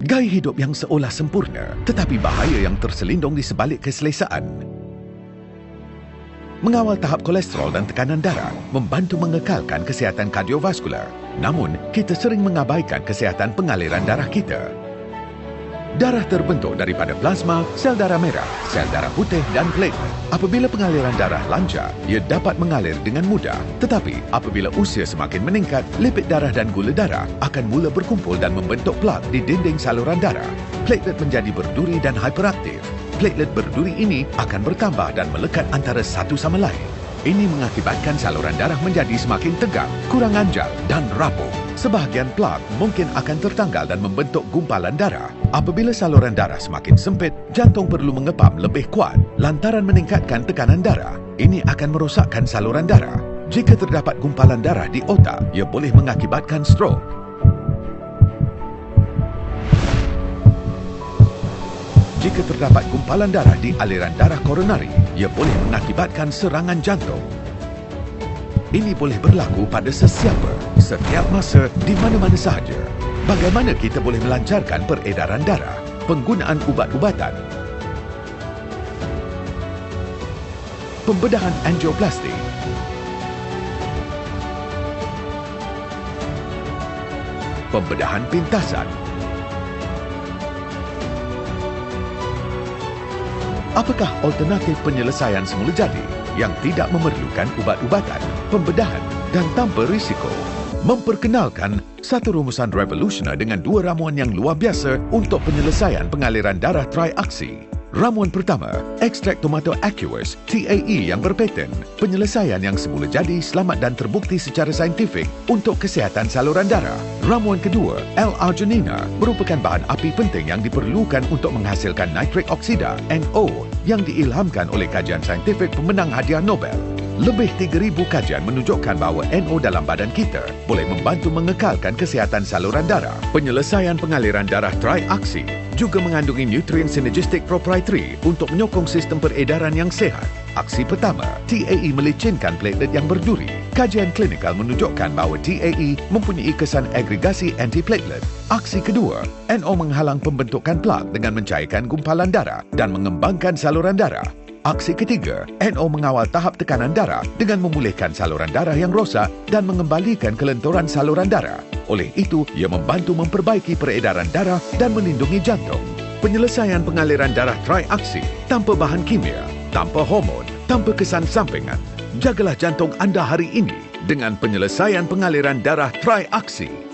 Gaya hidup yang seolah sempurna, tetapi bahaya yang terselindung di sebalik keselesaan. Mengawal tahap kolesterol dan tekanan darah membantu mengekalkan kesihatan kardiovaskular. Namun, kita sering mengabaikan kesihatan pengaliran darah kita. Darah terbentuk daripada plasma, sel darah merah, sel darah putih dan platelet. Apabila pengaliran darah lancar, ia dapat mengalir dengan mudah. Tetapi, apabila usia semakin meningkat, lipid darah dan gula darah akan mula berkumpul dan membentuk plak di dinding saluran darah. Platelet menjadi berduri dan hiperaktif. Platelet berduri ini akan bertambah dan melekat antara satu sama lain. Ini mengakibatkan saluran darah menjadi semakin tegang, kurang anjal dan rapuh. Sebahagian plak mungkin akan tertanggal dan membentuk gumpalan darah. Apabila saluran darah semakin sempit, jantung perlu mengepam lebih kuat lantaran meningkatkan tekanan darah. Ini akan merosakkan saluran darah. Jika terdapat gumpalan darah di otak, ia boleh mengakibatkan strok. Jika terdapat gumpalan darah di aliran darah koronari, ia boleh mengakibatkan serangan jantung. Ini boleh berlaku pada sesiapa, setiap masa, di mana-mana sahaja. Bagaimana kita boleh melancarkan peredaran darah? Penggunaan ubat-ubatan. Pembedahan angioplastik. Pembedahan pintasan. Apakah alternatif penyelesaian semula jadi yang tidak memerlukan ubat-ubatan, pembedahan dan tanpa risiko? Memperkenalkan satu rumusan revolusioner dengan dua ramuan yang luar biasa untuk penyelesaian pengaliran darah triaksi. Ramuan pertama, ekstrak tomato aqueous TAE yang berpaten. Penyelesaian yang semula jadi, selamat dan terbukti secara saintifik untuk kesihatan saluran darah. Ramuan kedua, L-arginina, merupakan bahan api penting yang diperlukan untuk menghasilkan nitrik oksida NO yang diilhamkan oleh kajian saintifik pemenang hadiah Nobel. Lebih 3,000 kajian menunjukkan bahawa NO dalam badan kita boleh membantu mengekalkan kesihatan saluran darah. Penyelesaian pengaliran darah triaksi juga mengandungi nutrien synergistic proprietary untuk menyokong sistem peredaran yang sihat. Aksi pertama, TAE melicinkan platelet yang berduri. Kajian klinikal menunjukkan bahawa TAE mempunyai kesan agregasi anti-platelet. Aksi kedua, NO menghalang pembentukan plak dengan mencairkan gumpalan darah dan mengembangkan saluran darah. Aksi ketiga, NO mengawal tahap tekanan darah dengan memulihkan saluran darah yang rosak dan mengembalikan kelenturan saluran darah. Oleh itu, ia membantu memperbaiki peredaran darah dan melindungi jantung. Penyelesaian pengaliran darah triaksi tanpa bahan kimia, tanpa hormon, tanpa kesan sampingan. Jagalah jantung anda hari ini dengan penyelesaian pengaliran darah triaksi.